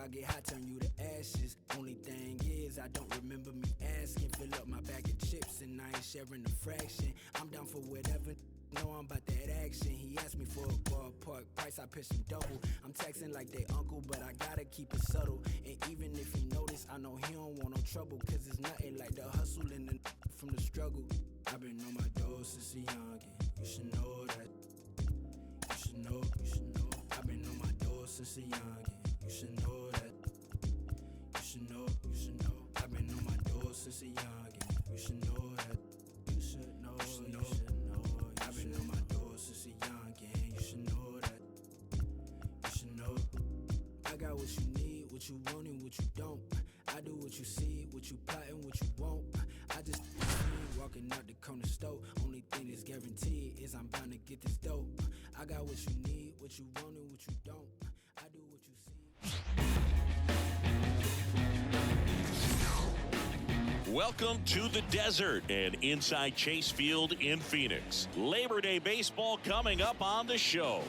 I get hot, turn you to ashes. Only thing is, I don't remember me asking. Fill up my bag of chips and I ain't sharing a fraction. I'm down for whatever. Know I'm about that action. He asked me for a ballpark price, I pitched him double. I'm texting like they uncle, but I gotta keep it subtle. And even if he notice, I know he don't want no trouble. Cause it's nothing like the hustle and the from the struggle. I've been on my doors since a youngin'. You should know that. You should know, you should know. I've been on my doors since a youngin'. You should know that. You should know, you should know. I've been on my doors since a youngin'. You should know that. You should know, you should know. I've been on my doors since a youngin'. You should know that. You should know. I got what you need, what you want and what you don't. I do what you see, what you plotting, what you want. I just walking out the corner store. Only thing that's guaranteed is I'm bound to get this dope. I got what you need, what you want and what you don't. I do what you see. Welcome to the desert and inside Chase Field in Phoenix. Labor Day baseball coming up on the show.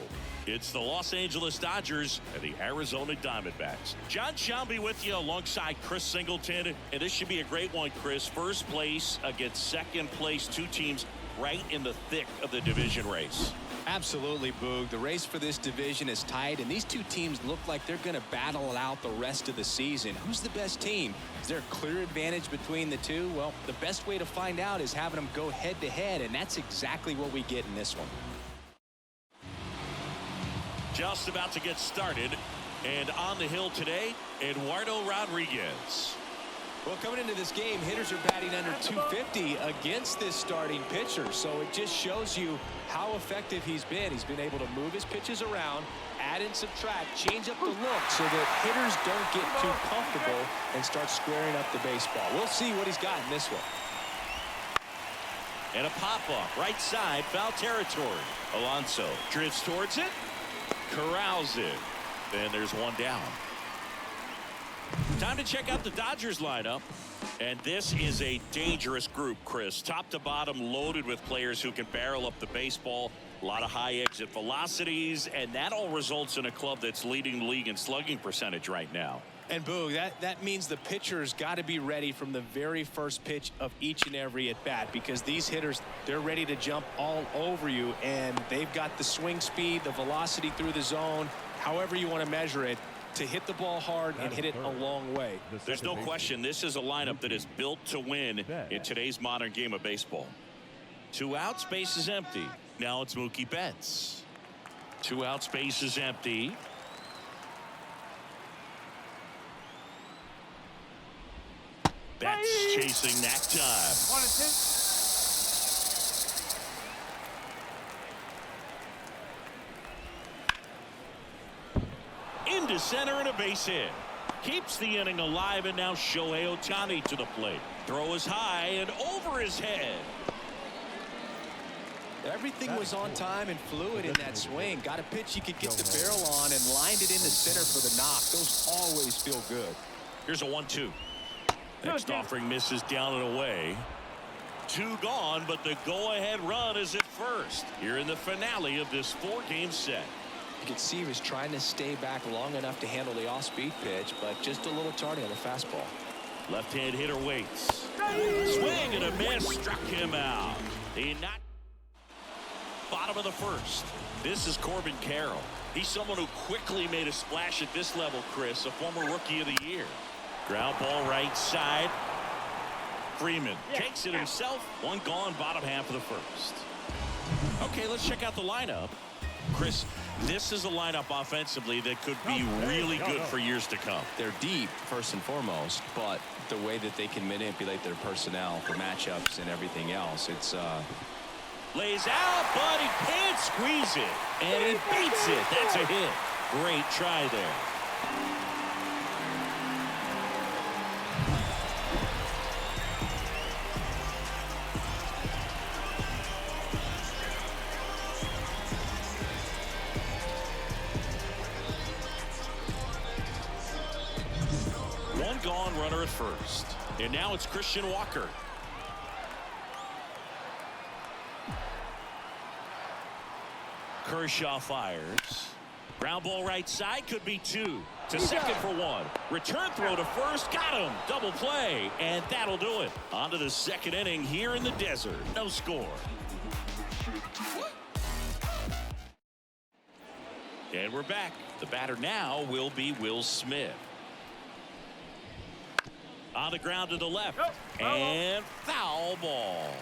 It's the Los Angeles Dodgers and the Arizona Diamondbacks. John Shelby with you alongside Chris Singleton. And this should be a great one, Chris. First place against second place. Two teams right in the thick of the division race. Absolutely, Boog. The race for this division is tight, and these two teams look like they're going to battle it out the rest of the season. Who's the best team? Is there a clear advantage between the two? Well, the best way to find out is having them go head-to-head, and that's exactly what we get in this one. Just about to get started, and on the hill today, Eduardo Rodriguez. Well, coming into this game, hitters are batting under 250 against this starting pitcher, so it just shows you how effective he's been. He's been able to move his pitches around, add and subtract, change up the look so that hitters don't get too comfortable and start squaring up the baseball. We'll see what he's got in this one. And a pop-up, right side, foul territory. Alonso drifts towards it, corrals it, and there's one down. Time to check out the Dodgers lineup. And this is a dangerous group, Chris. Top to bottom, loaded with players who can barrel up the baseball. A lot of high exit velocities, and that all results in a club that's leading the league in slugging percentage right now. And Boog, that means the pitcher's got to be ready from the very first pitch of each and every at bat, because these hitters, they're ready to jump all over you, and they've got the swing speed, the velocity through the zone, however you want to measure it, to hit the ball hard and hit it a long way. There's no question this is a lineup that is built to win in today's modern game of baseball. 2 outs, base is empty. Now it's Mookie Betts. 2 outs, base is empty. Betts chasing that time. 1 and 2. Into center and a base hit. Keeps the inning alive, and now Shohei Ohtani to the plate. Throw is high and over his head. Everything was on time and fluid in that swing. Got a pitch you could get the barrel on and lined it into center for the knock. Those always feel good. Here's a 1-2. Next offering misses down and away. 2 gone, but the go-ahead run is at first. Here in the finale of this 4-game set. You can see he was trying to stay back long enough to handle the off-speed pitch, but just a little tardy on the fastball. Left-hand hitter waits. Swing and a miss, struck him out. He knocked bottom of the first. This is Corbin Carroll. He's someone who quickly made a splash at this level, Chris, a former Rookie of the Year. Ground ball right side. Freeman takes it himself. 1 gone, bottom half of the first. Okay, let's check out the lineup. Chris, this is a lineup offensively that could be really good for years to come. They're deep, first and foremost, but the way that they can manipulate their personnel for matchups and everything else, it's lays out, but he can't squeeze it, and he beats it. That's a hit. Great try there. Gone, runner at first. And now it's Christian Walker. Kershaw fires. Ground ball right side, could be 2. To second for one. Return throw to first. Got him. Double play. And that'll do it. On to the second inning here in the desert. No score. And we're back. The batter now will be Will Smith. On the ground to the left. And foul ball.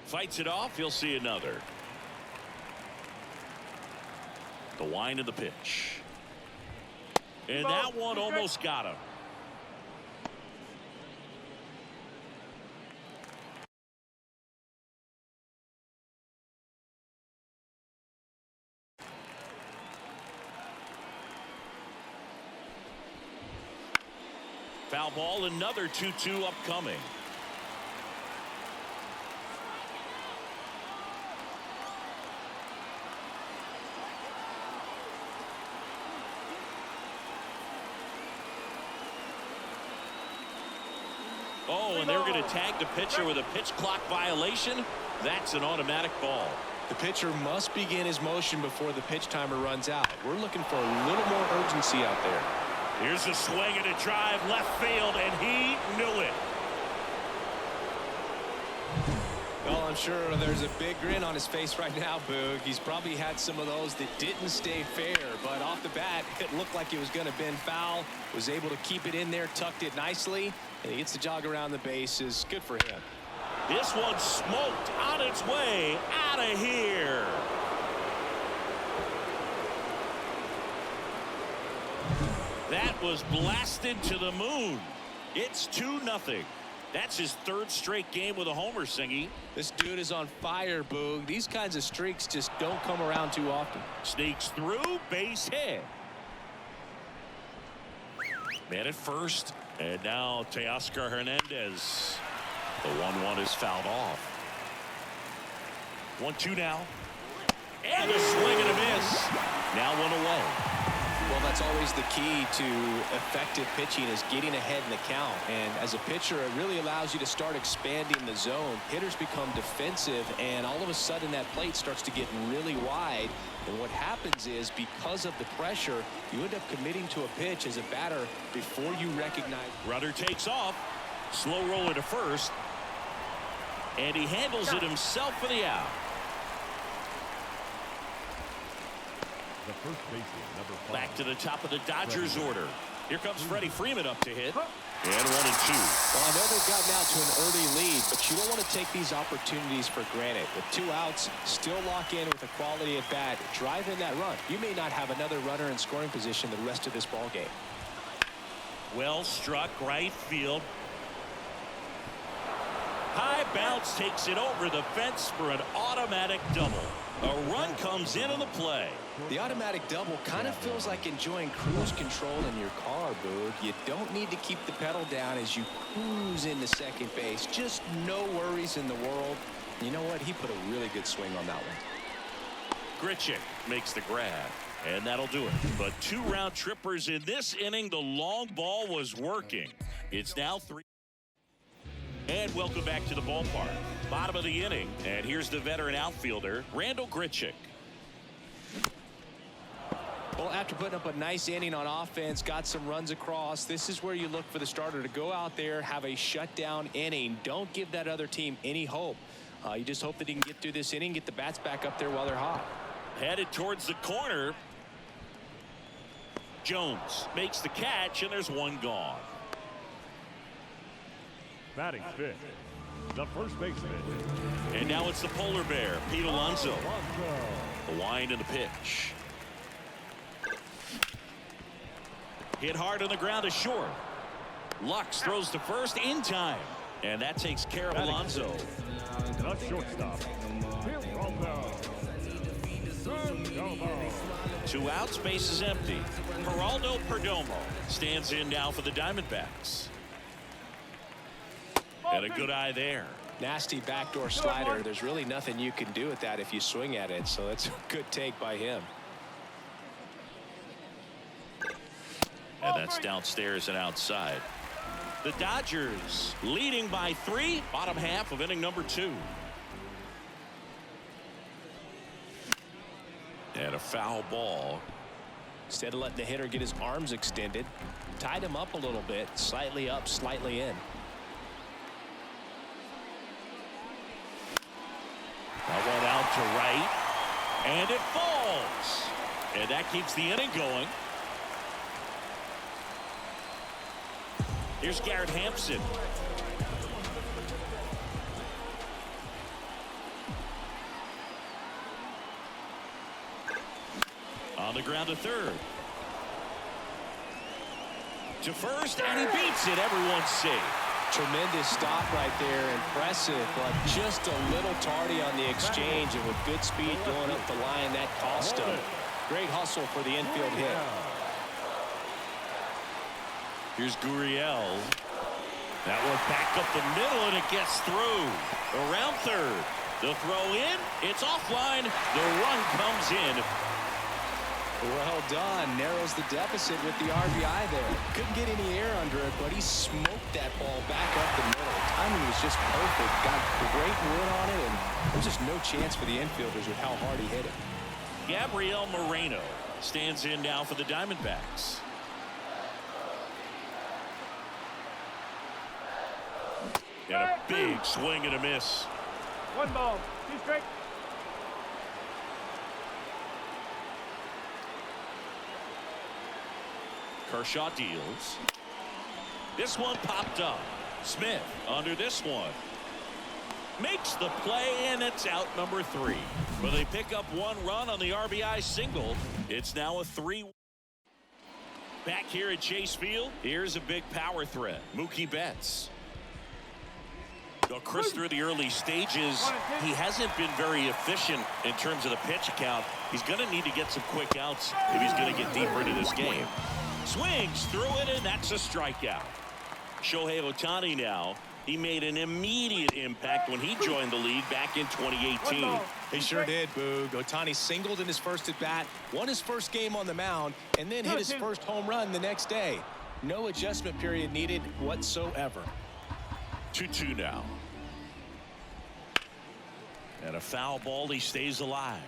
Fights it off. He'll see another. The wind of the pitch. And that one almost got him. Foul ball, another 2-2 upcoming. Oh, and they're going to tag the pitcher with a pitch clock violation. That's an automatic ball. The pitcher must begin his motion before the pitch timer runs out. We're looking for a little more urgency out there. Here's a swing and a drive left field, and he knew it. Well, I'm sure there's a big grin on his face right now, Boog. He's probably had some of those that didn't stay fair, but off the bat, it looked like it was going to bend foul. Was able to keep it in there, tucked it nicely, and he gets the jog around the bases. Good for him. This one smoked on its way out of here. That was blasted to the moon. It's 2-0. That's his third straight game with a homer, Singy. This dude is on fire, Boog. These kinds of streaks just don't come around too often. Sneaks through, base hit. Man at first, and now Teoscar Hernandez. The 1-1 is fouled off. 1-2 now. And a swing and a miss. Now one away. Well, that's always the key to effective pitching, is getting ahead in the count. And as a pitcher, it really allows you to start expanding the zone. Hitters become defensive, and all of a sudden that plate starts to get really wide. And what happens is, because of the pressure, you end up committing to a pitch as a batter before you recognize. Runner takes off. Slow roller to first. And he handles it himself for the out. The first baseman, number 5. Back to the top of the Dodgers order. Here comes Freddie Freeman up to hit. And 1-2. Well, I know they've gotten out to an early lead, but you don't want to take these opportunities for granted. With 2 outs, still lock in with a quality at bat. Drive in that run. You may not have another runner in scoring position the rest of this ball game. Well struck right field. High bounce takes it over the fence for an automatic double. A run comes in on the play. The automatic double kind of feels like enjoying cruise control in your car, Boog. You don't need to keep the pedal down as you cruise into second base. Just no worries in the world. You know what? He put a really good swing on that one. Grichuk makes the grab, and that'll do it. But 2 round trippers in this inning. The long ball was working. It's now 3. And welcome back to the ballpark. Bottom of the inning, and here's the veteran outfielder, Randal Grichuk. Well, after putting up a nice inning on offense, got some runs across, this is where you look for the starter to go out there, have a shutdown inning. Don't give that other team any hope. You just hope that he can get through this inning, get the bats back up there while they're hot. Headed towards the corner. Jones makes the catch, and there's one gone. Batting fifth, the first baseman. And now it's the polar bear, Pete Alonso. The wind and the pitch. Hit hard on the ground to short. Lux throws to first in time. And that takes care of Alonso. The shortstop, Perdomo. 2 outs, base is empty. Geraldo Perdomo stands in now for the Diamondbacks. And a good eye there. Nasty backdoor slider. There's really nothing you can do with that if you swing at it. So that's a good take by him. And that's downstairs and outside. The Dodgers leading by 3. Bottom half of inning number 2. And a foul ball. Instead of letting the hitter get his arms extended, tied him up a little bit, slightly up, slightly in. That one out to right, and it falls. And that keeps the inning going. Here's Garrett Hampson. On the ground to third. To first, and he beats it. Everyone's safe. Tremendous stop right there. Impressive, but just a little tardy on the exchange, and with good speed going up the line, that cost him. Great hustle for the infield hit. Here's Gurriel. That one back up the middle, and it gets through. Around third. The throw in. It's offline. The run comes in. Well done. Narrows the deficit with the RBI there. Couldn't get any air under it, but he smoked that ball back up the middle. Timing was just perfect. Got great wood on it, and there's just no chance for the infielders with how hard he hit it. Gabriel Moreno stands in now for the Diamondbacks. And a big swing and a miss. 1 ball, 2 strikes. Kershaw deals. This one popped up. Smith under this one. Makes the play, and it's out number 3. But they pick up 1 run on the RBI single. It's now a 3. Back here at Chase Field, here's a big power threat. Mookie Betts. Chris, through the early stages, he hasn't been very efficient in terms of the pitch count. He's going to need to get some quick outs if he's going to get deeper into this game. Swings through it, and that's a strikeout. Shohei Ohtani now. He made an immediate impact when he joined the league back in 2018. He sure did, Boog. Ohtani singled in his first at-bat, won his first game on the mound, and then hit his first home run the next day. No adjustment period needed whatsoever. 2-2 now. And a foul ball, he stays alive.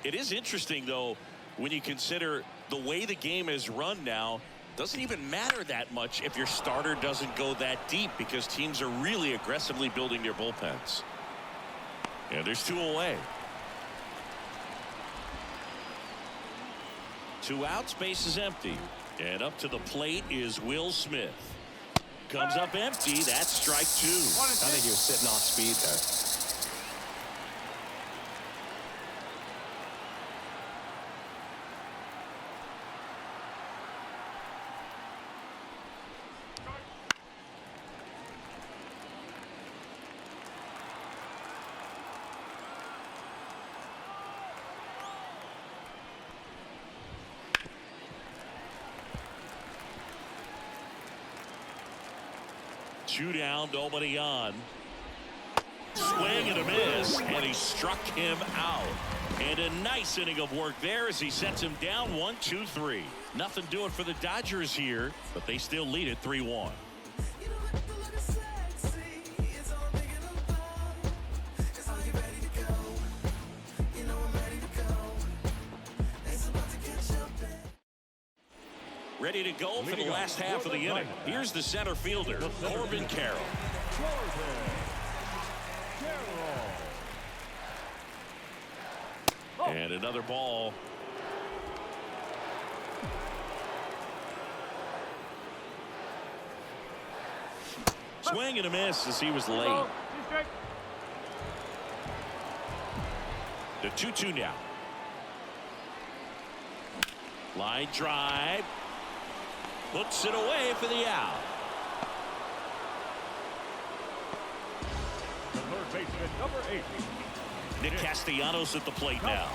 It is interesting, though, when you consider the way the game is run now. Doesn't even matter that much if your starter doesn't go that deep, because teams are really aggressively building their bullpens. And there's 2 away. 2 outs, base is empty. And up to the plate is Will Smith. Comes up empty. That's strike 2. I think he was sitting off speed there. Two down, nobody on. Swing and a miss, and he struck him out. And a nice inning of work there as he sets him down 1-2-3. Nothing doing for the Dodgers here, but they still lead it 3-1. Ready to go for the last half of the inning. Here's the center fielder, Corbin Carroll. And another ball. Swing and a miss as he was late. The 2-2 now. Line drive. Puts it away for the out. The third baseman, number 8. Nick Castellanos at the plate now.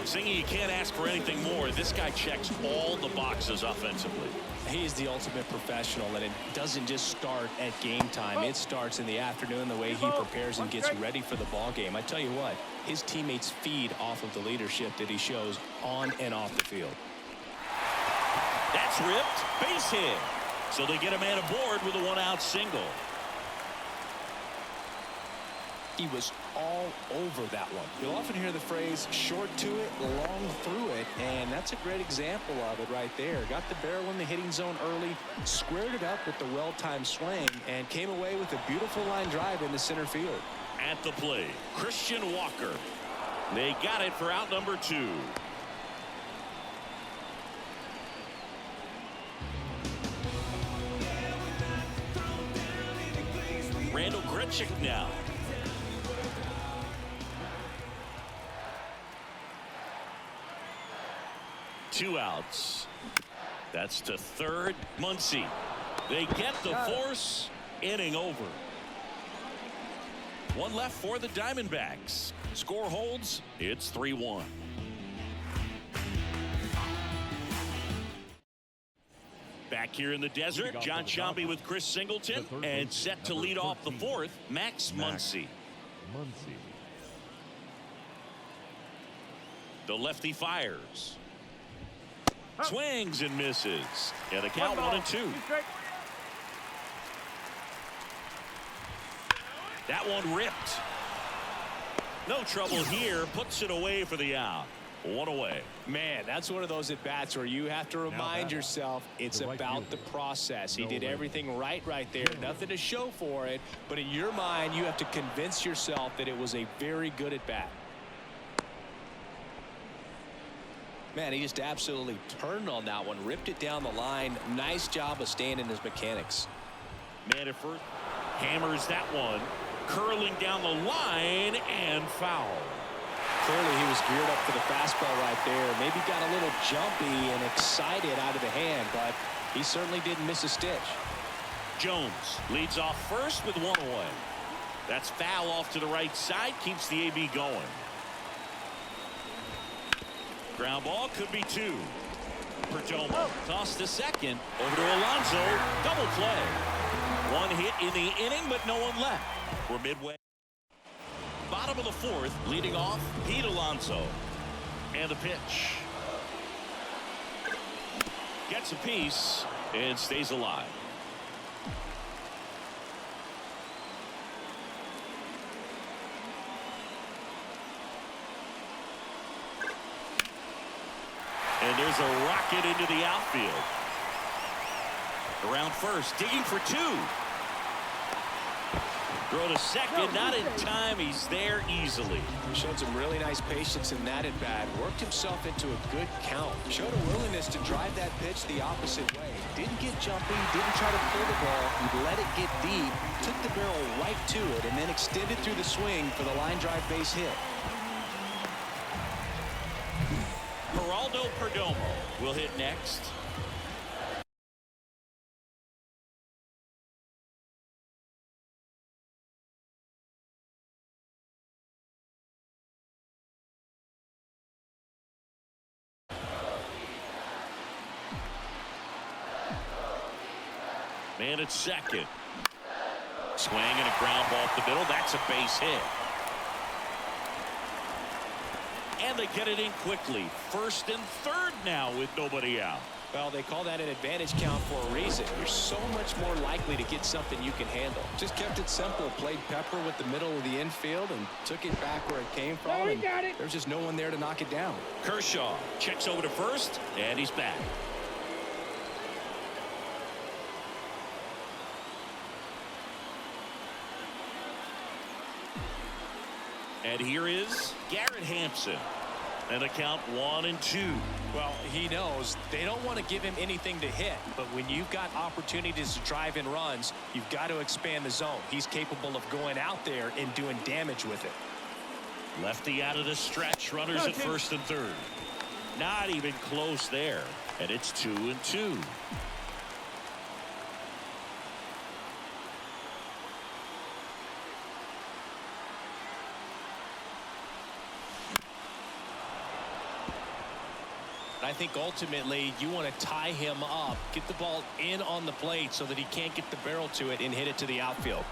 Singing, you can't ask for anything more. This guy checks all the boxes offensively. He's the ultimate professional, and it doesn't just start at game time. It starts in the afternoon, the way he prepares and gets ready for the ball game. I tell you what, his teammates feed off of the leadership that he shows on and off the field. That's ripped. Base hit. So they get a man aboard with a 1-out single. He was all over that one. You'll often hear the phrase short to it, long through it, and that's a great example of it right there. Got the barrel in the hitting zone early, squared it up with the well-timed swing, and came away with a beautiful line drive into center field. At the plate, Christian Walker. They got it for out number 2. Randall Grichuk now. Two outs. That's to third. Muncy. They get the force. Inning over. One left for the Diamondbacks. Score holds. It's 3-1. Back here in the desert, John Sciambi with Chris Singleton, and set to lead off the fourth, Max Muncy. The lefty fires. Swings and misses. And the count 1-2. That one ripped. No trouble here. Puts it away for the out. One away. Man, that's one of those at-bats where you have to remind yourself it's about the process. He did everything right there. Nothing to show for it. But in your mind, you have to convince yourself that it was a very good at-bat. Man, he just absolutely turned on that one. Ripped it down the line. Nice job of staying in his mechanics. Man at first. Hammers that one. Curling down the line and foul. Clearly he was geared up for the fastball right there. Maybe got a little jumpy and excited out of the hand, but he certainly didn't miss a stitch. Jones leads off first with one away. That's foul off to the right side. Keeps the AB going. Ground ball could be 2. Perdomo tossed to second. Over to Alonso. Double play. One hit in the inning, but no one left. We're midway. Bottom of the fourth, leading off, Pete Alonso. And the pitch. Gets a piece and stays alive. And there's a rocket into the outfield. Around first, digging for 2. Throw to second, not in time. He's there easily. Showed some really nice patience in that at bat. Worked himself into a good count. Showed a willingness to drive that pitch the opposite way. Didn't get jumpy, didn't try to pull the ball. He let it get deep, took the barrel right to it, and then extended through the swing for the line drive base hit. Geraldo Perdomo will hit next. Man at second. Swing and a ground ball up the middle. That's a base hit. And they get it in quickly. First and third now with nobody out. Well, they call that an advantage count for a reason. You're so much more likely to get something you can handle. Just kept it simple. Played pepper with the middle of the infield and took it back where it came from. And there's just no one there to knock it down. Kershaw checks over to first, and he's back. And here is Garrett Hampson. And the count 1-2. Well, he knows they don't want to give him anything to hit, but when you've got opportunities to drive in runs, you've got to expand the zone. He's capable of going out there and doing damage with it. Lefty out of the stretch. Runners at first and third. Not even close there. And it's 2-2. I think ultimately you want to tie him up, get the ball in on the plate so that he can't get the barrel to it and hit it to the outfield.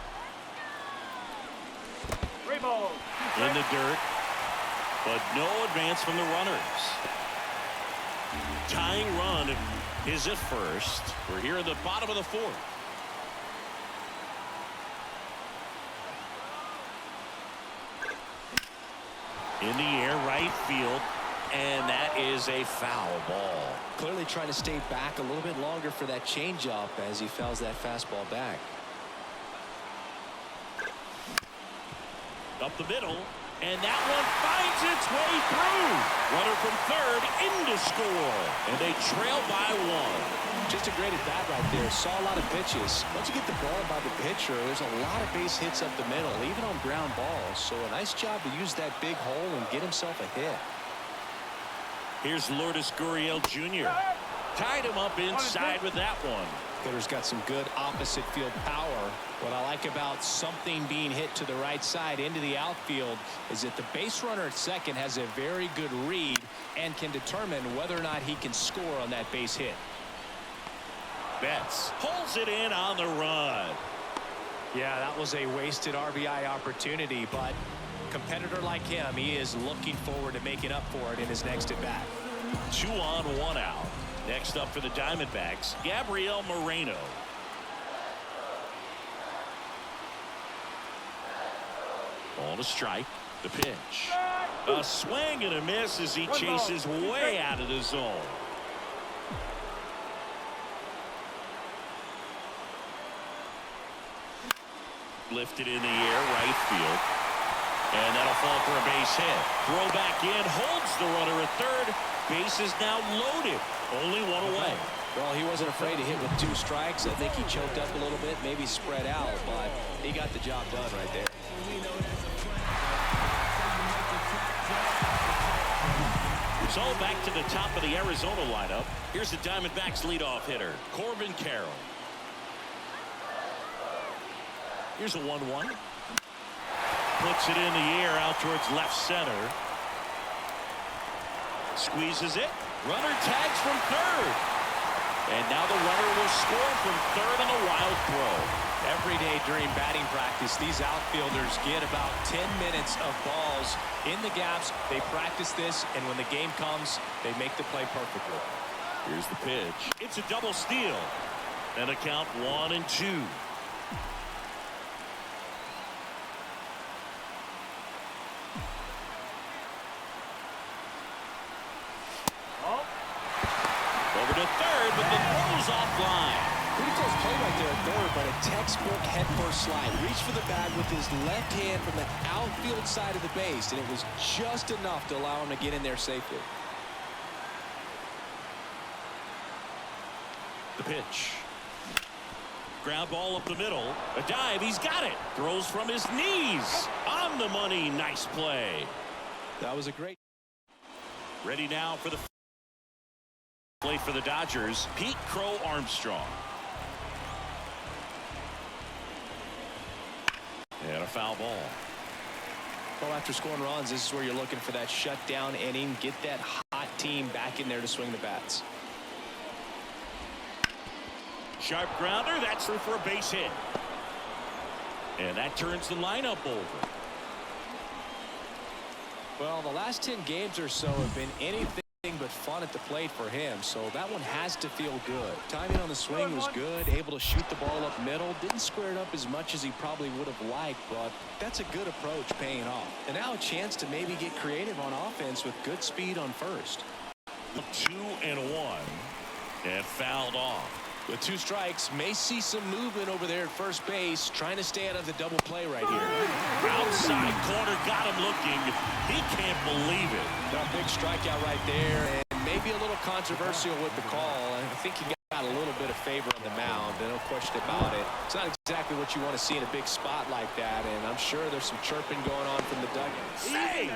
3 balls. In the dirt, but no advance from the runners. Tying run is at first. We're here in the bottom of the fourth. In the air, right field. And that is a foul ball. Clearly trying to stay back a little bit longer for that changeup as he fouls that fastball back. Up the middle. And that one finds its way through. Runner from third in to score. And they trail by one. Just a great at-bat right there. Saw a lot of pitches. Once you get the ball by the pitcher, there's a lot of base hits up the middle, even on ground balls. So a nice job to use that big hole and get himself a hit. Here's Lourdes Gurriel Jr. Tied him up inside with that one. Hitter's got some good opposite field power. What I like about something being hit to the right side into the outfield is that the base runner at second has a very good read and can determine whether or not he can score on that base hit. Betts pulls it in on the run. Yeah, that was a wasted RBI opportunity, but competitor like him, he is looking forward to making up for it in his next at bat. 2 on, 1 out. Next up for the Diamondbacks, Gabriel Moreno. Ball to strike. The pitch. A swing and a miss as he chases way out of the zone. Lifted in the air, right field. And that'll fall for a base hit. Throw back in, holds the runner at third. Base is now loaded. Only one away. Well, he wasn't afraid to hit with 2 strikes. I think he choked up a little bit, maybe spread out, but he got the job done right there. So back to the top of the Arizona lineup. Here's the Diamondbacks leadoff hitter, Corbin Carroll. Here's a 1-1. Puts it in the air out towards left center. Squeezes it. Runner tags from third. And now the runner will score from third on a wild throw. Every day during batting practice, these outfielders get about 10 minutes of balls in the gaps. They practice this, and when the game comes, they make the play perfectly. Here's the pitch. It's a double steal. And a count 1-2. Over to third, but the throw's offline. Pretty close play right there at third, but a textbook head-first slide. Reached for the bag with his left hand from the outfield side of the base, and it was just enough to allow him to get in there safely. The pitch. Ground ball up the middle. A dive. He's got it. Throws from his knees. On the money. Nice play. That was a great. Ready now for the play for the Dodgers. Pete Crow Armstrong. And a foul ball. Well, after scoring runs, this is where you're looking for that shutdown inning. Get that hot team back in there to swing the bats. Sharp grounder. That's through for a base hit. And that turns the lineup over. Well, the last 10 games or so have been anything but fun at the plate for him, so that one has to feel good. Timing on the swing was good, able to shoot the ball up middle, didn't square it up as much as he probably would have liked, but that's a good approach paying off. And now a chance to maybe get creative on offense with good speed on first. 2-1 and fouled off. With 2 strikes, may see some movement over there at first base, trying to stay out of the double play right here. Outside corner, got him looking. He can't believe it. A big strikeout right there, and maybe a little controversial with the call. I think he got a little bit of favor on the mound, no question about it. It's not exactly what you want to see in a big spot like that, and I'm sure there's some chirping going on from the dugout. Save!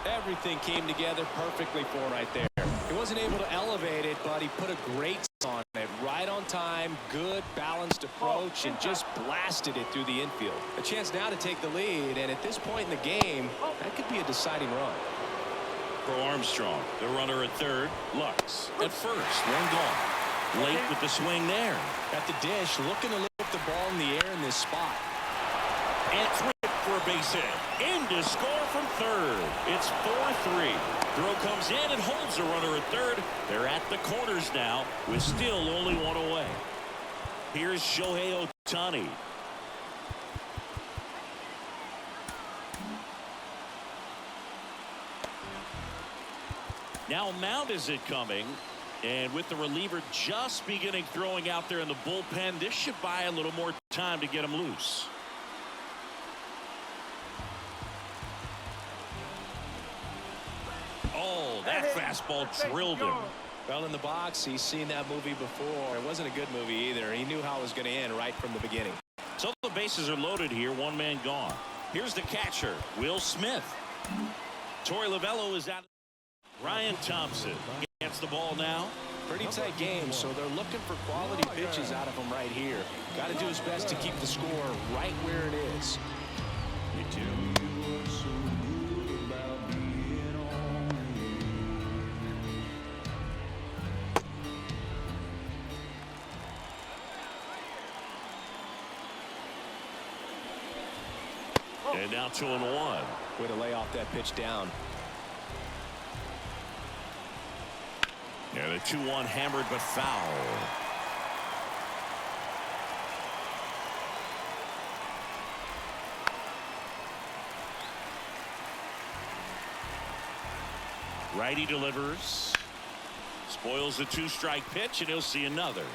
Everything came together perfectly for him right there. He wasn't able to elevate it, but he put a great on it, right on time, good balanced approach, and just blasted it through the infield. A chance now to take the lead, and at this point in the game, that could be a deciding run. Crow Armstrong, the runner at third. Lux at first, 1 gone. Late with the swing there. At the dish, looking to lift the ball in the air in this spot. And it's ripped for a base hit. In to score from third. It's 4-3. Throw comes in and holds the runner at third. They're at the corners now with still only 1 away. Here's Shohei Ohtani. Foul mound is it coming. And with the reliever just beginning throwing out there in the bullpen, this should buy a little more time to get him loose. Oh, that fastball drilled him. Well, in the box, he's seen that movie before. It wasn't a good movie either. He knew how it was going to end right from the beginning. So the bases are loaded here. One man gone. Here's the catcher, Will Smith. Torey Lovullo is out. Ryan Thompson gets the ball now. Pretty tight game, so they're looking for quality pitches out of him right here. Got to do his best to keep the score right where it is. And now 2-1. Way to lay off that pitch down. And a 2-1 hammered but foul. Righty delivers. Spoils the 2-strike pitch, and he'll see another.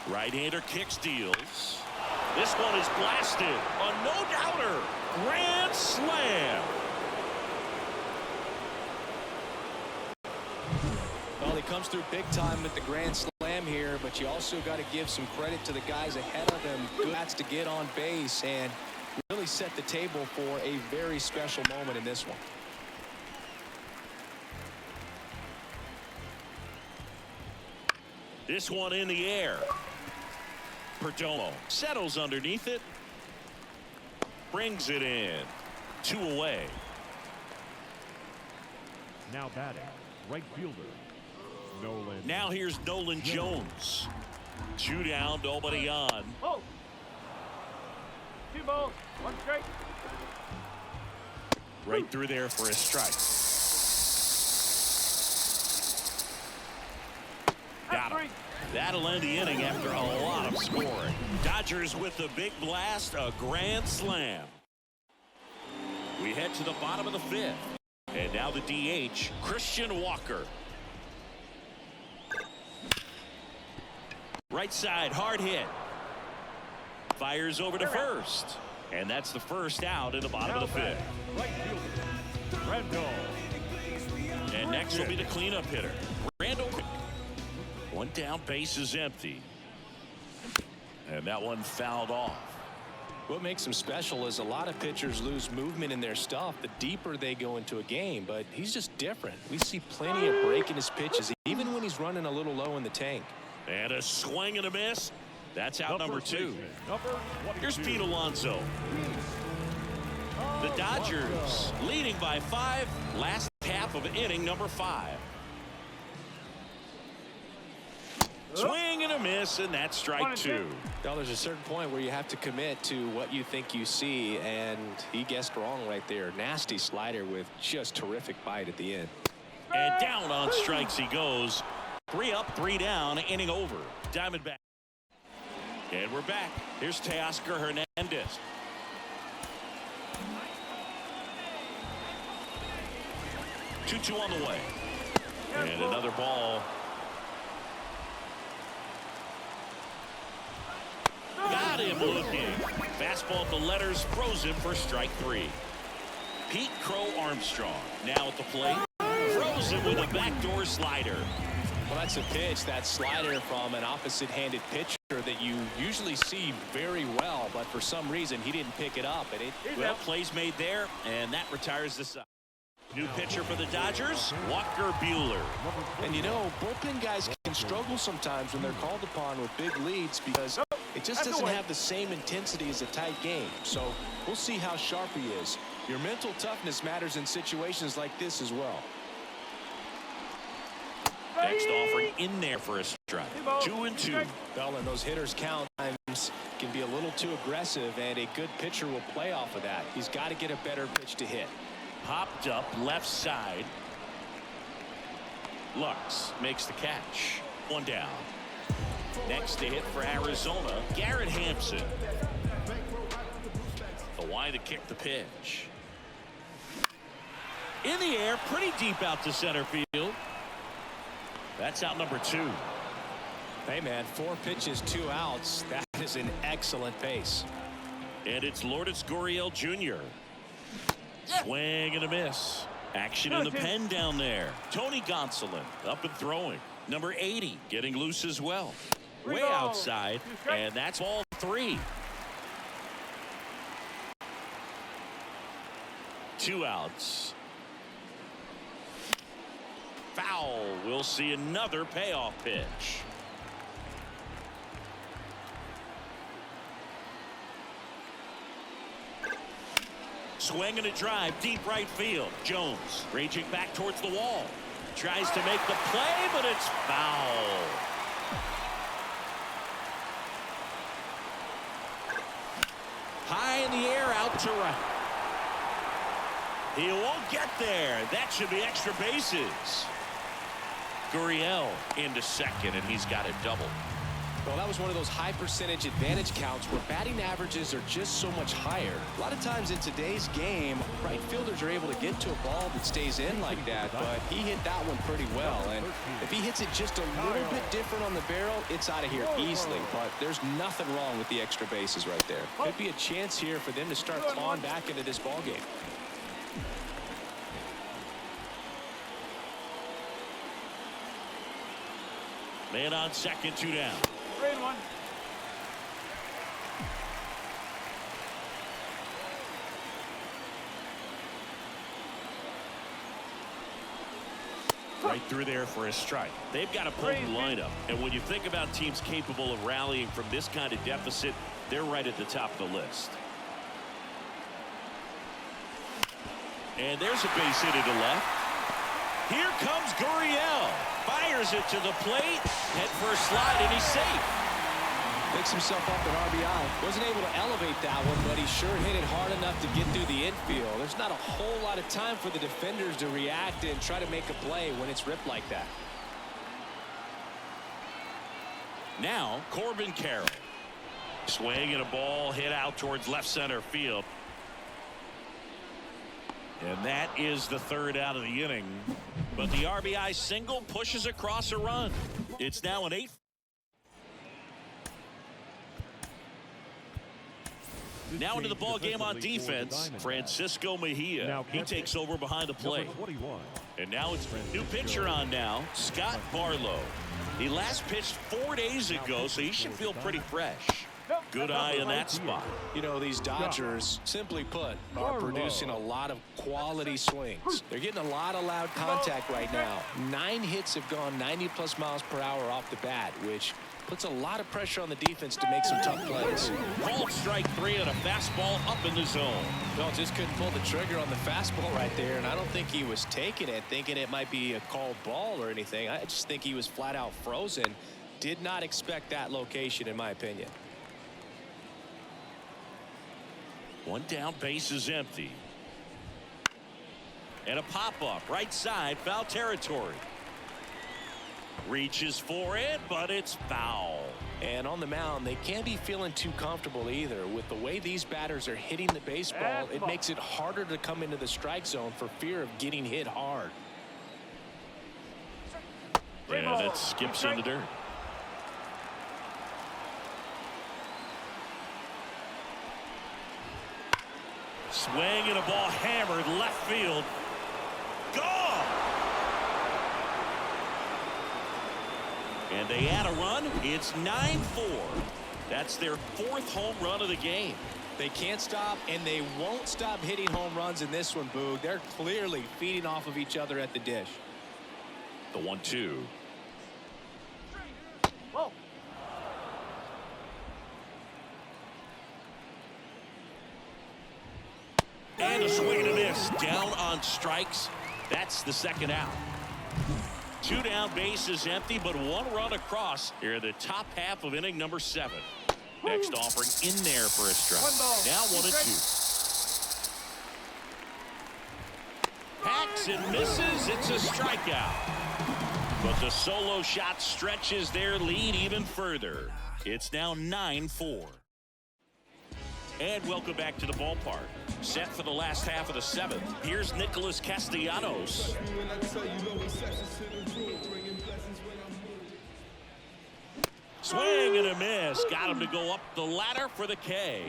Right-hander kicks, deals. This one is blasted. A no-doubter. Grand slam. Well, he comes through big time with the grand slam here, but you also got to give some credit to the guys ahead of him. Good bats to get on base and really set the table for a very special moment in this one. This one in the air. Perdomo settles underneath it. Brings it in. 2 away. Now batting, right fielder, Nolan. Now here's Nolan Jones. 2 down, nobody on. Oh. 2 balls, 1 strike. Right through there for a strike. Got him. That'll end the inning after a lot of scoring. Dodgers with the big blast, a grand slam. We head to the bottom of the 5th. And now the DH, Christian Walker. Right side, hard hit. Fires over to first. And that's the first out in the bottom of the 5th. Right fielder, Randall. And next will be the cleanup hitter, Randall. 1 down, base is empty. And that one fouled off. What makes him special is a lot of pitchers lose movement in their stuff the deeper they go into a game, but he's just different. We see plenty of break in his pitches, even when he's running a little low in the tank. And a swing and a miss. That's out number 2. Here's Pete Alonso. The Dodgers leading by 5. Last half of inning number 5. Swing and a miss, and that's strike 2. Well, there's a certain point where you have to commit to what you think you see, and he guessed wrong right there. Nasty slider with just terrific bite at the end. And down on strikes he goes. 3 up, 3 down, inning over. Diamondback. And we're back. Here's Teoscar Hernandez. Two on the way. And another ball. Got him looking. Fastball at the letters, throws him for strike 3. Pete Crow Armstrong now at the plate. Throws him with a backdoor slider. Well, that's a pitch, that slider from an opposite-handed pitcher that you usually see very well, but for some reason he didn't pick it up. And well, plays made there, and that retires the side. New pitcher for the Dodgers, Walker Buehler. And you know, bullpen guys can struggle sometimes when they're called upon with big leads because it just doesn't have the same intensity as a tight game. So we'll see how sharp he is. Your mental toughness matters in situations like this as well. Next offering in there for a strike. 2-2. Well, and those hitters count times can be a little too aggressive, and a good pitcher will play off of that. He's got to get a better pitch to hit. Popped up left side. Lux makes the catch. 1 down. Next to hit for Arizona, Garrett Hampson. The wide to kick the pitch. In the air, pretty deep out to center field. That's out number 2. Hey, man, 4 pitches, 2 outs. That is an excellent pace. And it's Lourdes Gurriel Jr. Swing and a miss. Action in the pen down there. Tony Gonsolin up and throwing. Number 80 getting loose as well. Way outside, and that's all 3. 2 outs. Foul. We'll see another payoff pitch. Swing and a drive, deep right field. Jones raging back towards the wall. Tries to make the play, but it's foul. High in the air, out to right. He won't get there. That should be extra bases. Gurriel into second, and he's got a double. Well, that was one of those high percentage advantage counts where batting averages are just so much higher. A lot of times in today's game, right fielders are able to get to a ball that stays in like that, but he hit that one pretty well. And if he hits it just a little bit different on the barrel, it's out of here easily. But there's nothing wrong with the extra bases right there. Could be a chance here for them to start clawing back into this ball game. Man on second, 2 down. 3-1. Right through there for a strike. They've got a potent lineup. And when you think about teams capable of rallying from this kind of deficit, they're right at the top of the list. And there's a base hit to the left. Here comes Gurriel. Fires it to the plate. Head for a slide, and he's safe. Picks himself up at RBI. Wasn't able to elevate that one, but he sure hit it hard enough to get through the infield. There's not a whole lot of time for the defenders to react and try to make a play when it's ripped like that. Now, Corbin Carroll. Swing and a ball hit out towards left center field. And that is the 3rd out of the inning. But the RBI single pushes across a run. It's now an 8. Now into the ball game on defense, Francisco Mejia. He takes over behind the plate. And now it's a new pitcher on now, Scott Barlow. He last pitched 4 days ago, so he should feel pretty fresh. Good eye in that spot. You know, these Dodgers, simply put, are producing a lot of quality swings. They're getting a lot of loud contact right now. 9 hits have gone 90+ miles per hour off the bat, which puts a lot of pressure on the defense to make some tough plays. Called strike 3 on a fastball up in the zone. Well, just couldn't pull the trigger on the fastball right there, and I don't think he was taking it, thinking it might be a called ball or anything. I just think he was flat out frozen. Did not expect that location, in my opinion. 1 down, base is empty. And a pop-up, right side, foul territory. Reaches for it, but it's foul. And on the mound, they can't be feeling too comfortable either. With the way these batters are hitting the baseball, it makes it harder to come into the strike zone for fear of getting hit hard. And it skips in the dirt. Swing and a ball hammered left field. Gone! And they add a run. It's 9-4. That's their 4th home run of the game. They can't stop, and they won't stop hitting home runs in this one, Boog. They're clearly feeding off of each other at the dish. The 1-2. Whoa. And a swing and a miss. Down on strikes. That's the 2nd out. 2 down, bases empty, but 1 run across here in the top half of inning number 7. Next offering in there for a strike. Now 1-2. Hacks and misses. It's a strikeout. But the solo shot stretches their lead even further. It's now 9-4. And welcome back to the ballpark. set for the last half of the 7th. Here's Nicholas Castellanos. Swing and a miss. Got him to go up the ladder for the K.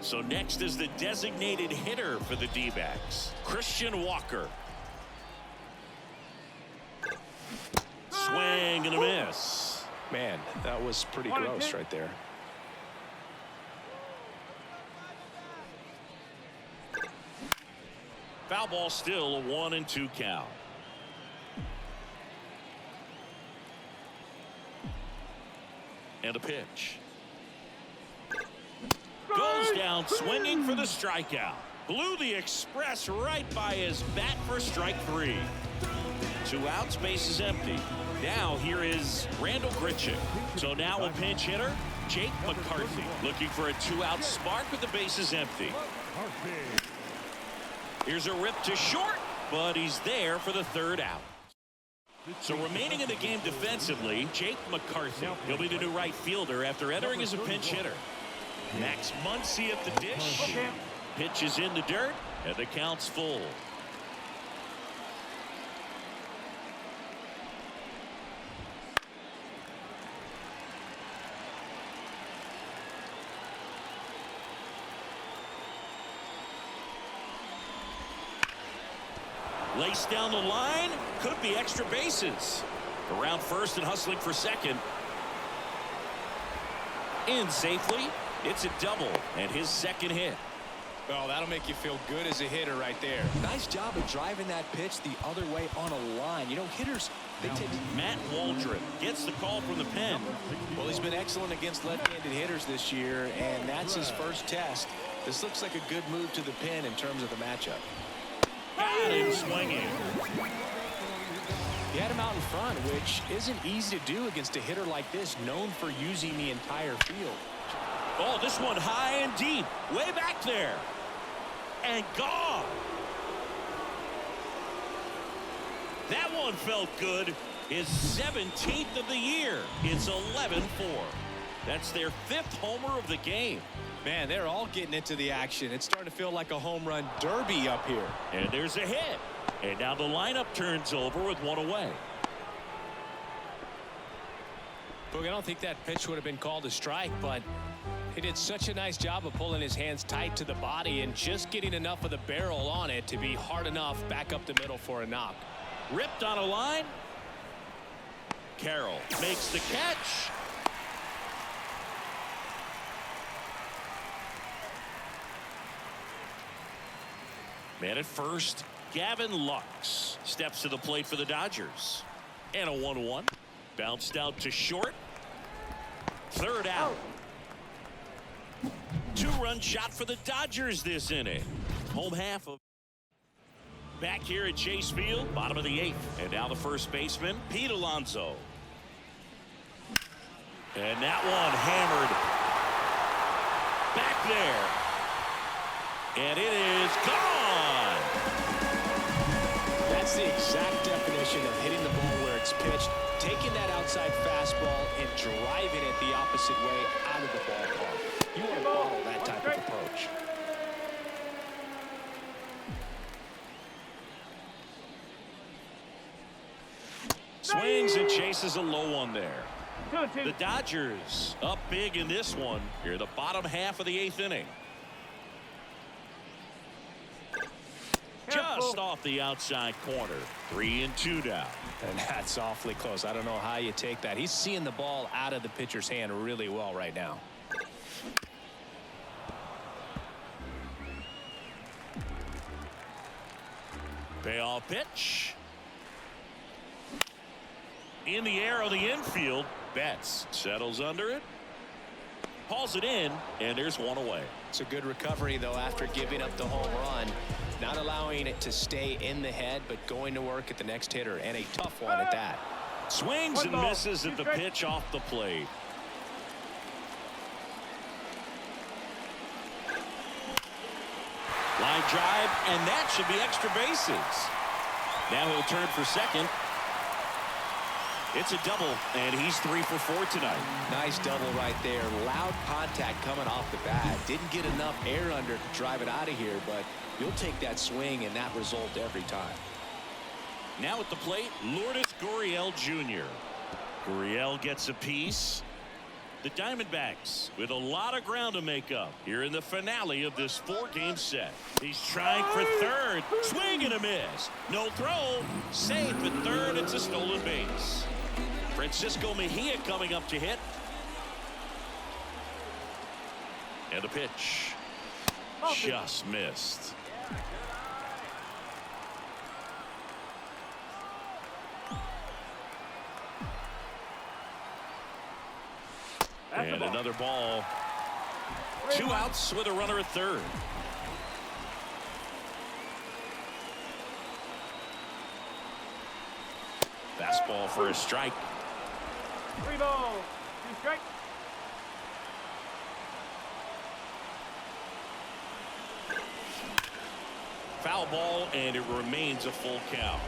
So next is the designated hitter for the D-backs, Christian Walker. Swing and a miss. Man, that was pretty gross right there. Foul ball, still a 1-2 count. And a pitch. Goes down swinging for the strikeout. Blew the express right by his bat for strike 3. 2 outs, base is empty. Now here is Randall Grichuk. So now a pinch hitter, Jake McCarthy, looking for a 2-out spark with the bases empty. Here's a rip to short, but he's there for the 3rd out. So remaining in the game defensively, Jake McCarthy. He'll be the new right fielder after entering as a pinch hitter. Max Muncy at the dish. Pitch is in the dirt, and the count's full. Laced down the line, could be extra bases. Around first and hustling for second. In safely, it's a double and his 2nd hit. Well, that'll make you feel good as a hitter right there. Nice job of driving that pitch the other way on a line. You know, hitters, they take... Matt Waldron gets the call from the pen. Well, he's been excellent against left-handed hitters this year, and that's his first test. This looks like a good move to the pen in terms of the matchup. Got him swinging. He had him out in front, which isn't easy to do against a hitter like this, known for using the entire field. Oh, this one high and deep, way back there. And gone. That one felt good. His 17th of the year. It's 11-4. That's their 5th homer of the game. Man, they're all getting into the action. It's starting to feel like a home run derby up here. And there's a hit. And now the lineup turns over with 1 away. Boog, I don't think that pitch would have been called a strike, but he did such a nice job of pulling his hands tight to the body and just getting enough of the barrel on it to be hard enough back up the middle for a knock. Ripped on a line. Carroll makes the catch. Man at first, Gavin Lux steps to the plate for the Dodgers. And a 1-1. Bounced out to short. 3rd out. 2-run shot for the Dodgers this inning. Home half of. Back here at Chase Field, bottom of the 8th. And now the first baseman, Pete Alonso. And that one hammered back there. And it is gone. That's the exact definition of hitting the ball where it's pitched, taking that outside fastball and driving it the opposite way out of the ballpark. You want to follow that type of approach. Swings and chases a low one there. 2-2. The Dodgers up big in this one here, the bottom half of the 8th inning. Just off the outside corner. 3-2 now. And that's awfully close. I don't know how you take that. He's seeing the ball out of the pitcher's hand really well right now. Payoff pitch. In the air on the infield. Betts settles under it. Hauls it in, and there's 1 away. It's a good recovery, though, after giving up the home run. Not allowing it to stay in the head, but going to work at the next hitter, and a tough one at that. Swings and misses at the pitch off the plate. Line drive, and that should be extra bases. Now he'll turn for second. It's a double, and he's 3 for 4 tonight. Nice double right there. Loud contact coming off the bat. Didn't get enough air under to drive it out of here, but you'll take that swing and that result every time. Now at the plate, Lourdes Gurriel Jr. Gurriel gets a piece. The Diamondbacks with a lot of ground to make up here in the finale of this 4-game set. He's trying for third. Swing and a miss. No throw. Safe at third. It's a stolen base. Francisco Mejia coming up to hit. And the pitch. Just missed. And another ball. 2 outs with a runner at third. Fastball for a strike. 3 balls, 2 strikes. Foul ball, and it remains a full count.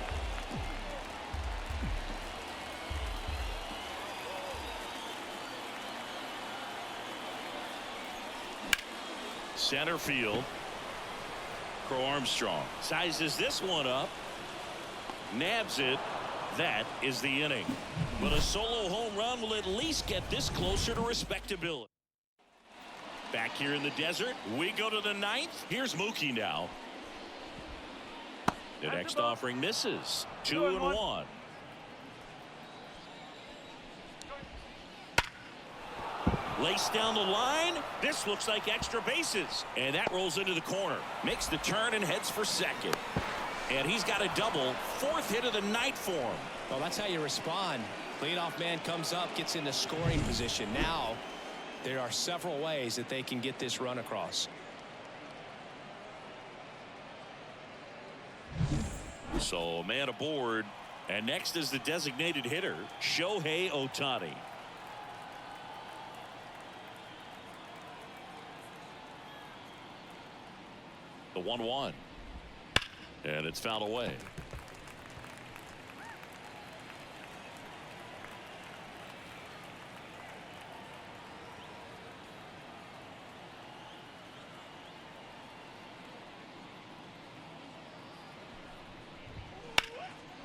Center field. Crow Armstrong sizes this one up. Nabs it. That is the inning. But a solo home run will at least get this closer to respectability. Back here in the desert, we go to the 9th. Here's Mookie now. The next offering misses. 2-1. Laced down the line. This looks like extra bases. And that rolls into the corner. Makes the turn and heads for second. And he's got a double. 4th hit of the night for him. Well, that's how you respond. Leadoff man comes up, gets into scoring position. Now, there are several ways that they can get this run across. So, man aboard. And next is the designated hitter, Shohei Ohtani. The 1-1. And it's fouled away.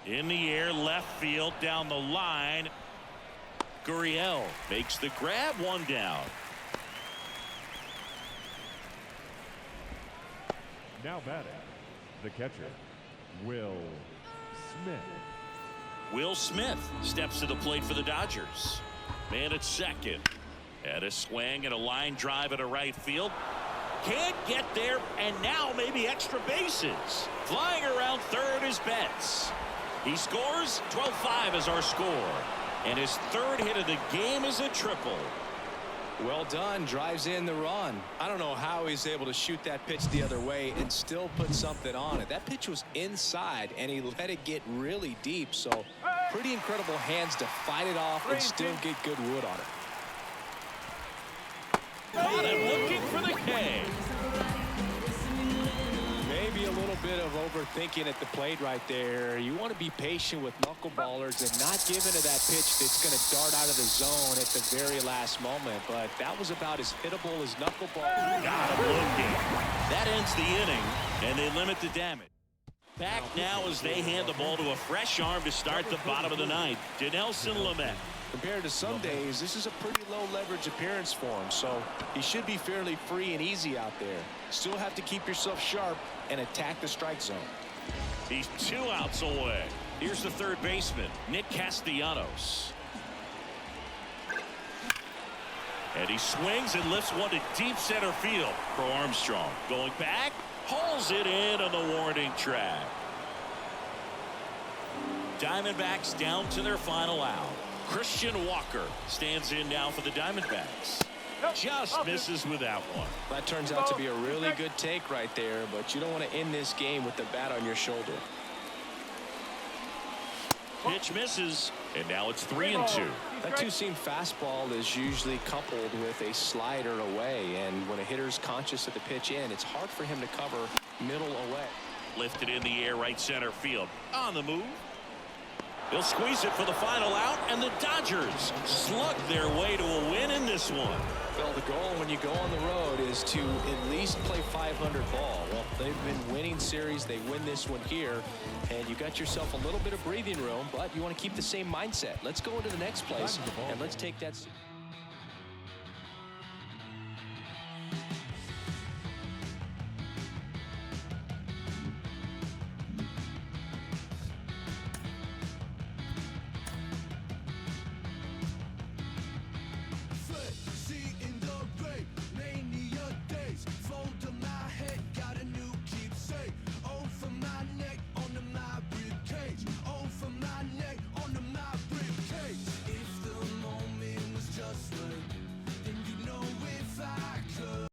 In the air, left field, down the line. Gurriel makes the grab, 1 down. Now batting, the catcher, Will Smith. Will Smith steps to the plate for the Dodgers. Man at second. And a swing and a line drive at a right field. Can't get there, and now maybe extra bases. Flying around third is Betts. He scores. 12-5 is our score. And his 3rd hit of the game is a triple. Well done. Drives in the run. I don't know how he's able to shoot that pitch the other way and still put something on it. That pitch was inside, and he let it get really deep. So pretty incredible hands to fight it off and still get good wood on it. Caught him looking for the K. Maybe a little bit of overthinking at the plate right there. You want to be patient with knuckleballers and not give into that pitch that's going to dart out of the zone at the very last moment. But that was about as hittable as knuckleball. Got him looking. That ends the inning, and they limit the damage. Back now as they hand the ball to a fresh arm to start the bottom of the 9th. Dinelson Lamet. Compared to some days, this is a pretty low leverage appearance for him, so he should be fairly free and easy out there. Still have to keep yourself sharp and attack the strike zone. He's 2 outs away. Here's the 3rd baseman, Nick Castellanos. And he swings and lifts one to deep center field. Crow Armstrong going back, hauls it in on the warning track. Diamondbacks down to their final out. Christian Walker stands in now for the Diamondbacks. Just misses with that one. That turns out to be a really good take right there, but you don't want to end this game with the bat on your shoulder. Pitch misses, and now it's 3-2. That two-seam fastball is usually coupled with a slider away, and when a hitter's conscious of the pitch in, it's hard for him to cover middle away. Lifted in the air, right center field. On the move. He'll squeeze it for the final out, and the Dodgers slug their way to a win in this one. Well, the goal when you go on the road is to at least play 500 ball. Well, they've been winning series. They win this one here, and you got yourself a little bit of breathing room, but you want to keep the same mindset. Let's go into the next place, and let's take that.